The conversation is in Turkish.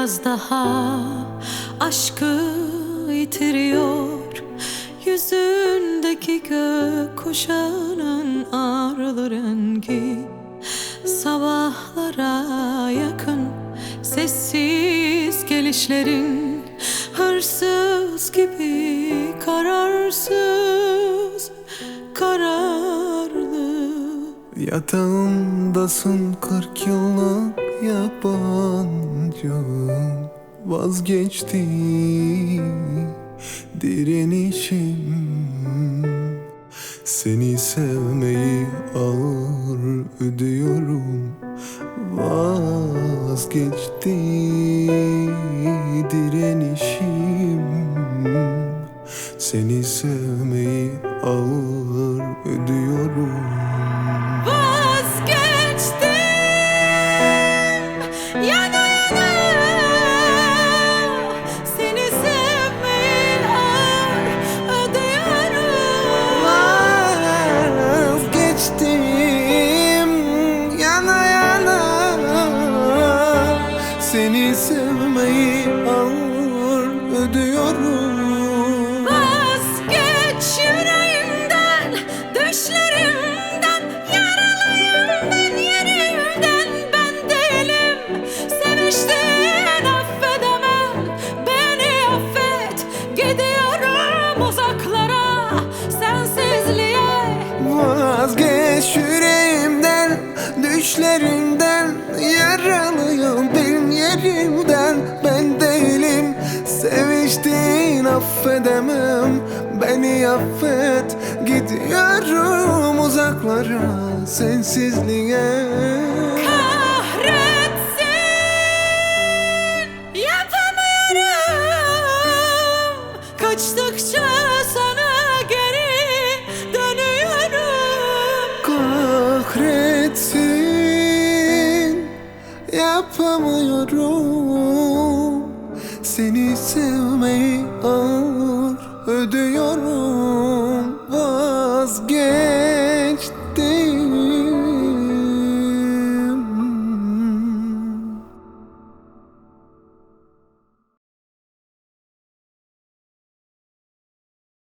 biraz daha aşkı yitiriyor. Yüzündeki gökkuşağının ağrılı rengi sabahlara yakın, sessiz gelişlerin hırsız gibi kararsız, kararlı. Yatağımdasın 40 yıllık yabancı, vazgeçti direnişim. Seni sevmeyi ağır ödüyorum, vazgeçti direnişim. Seni sevmeyi ağır ödüyorum. Vazgeçtim yana yana, seni sevmeyi ağır ödüyorum. Vazgeçtim yana yana, seni sevmeyi ağır ödüyorum. Vazgeç yüreğimden, düşlerimden, yaralıyım yerimden. Ben değilim seviştin, affedemem. Beni affet, gidiyorum uzaklara, sensizliğe. Vazgeç yüreğimden, düşlerimden, yaralıyım benim yerimden. Ben değilim seviştin, affedemem. Beni affet, gidiyorum uzaklara, sensizliğe. Kahretsin, yapamıyorum. Kaçtıkça sana geri dönüyorum. Kahretsin, yapamıyorum. Seni sevmeyi ağır ödüyorum. Vazgeç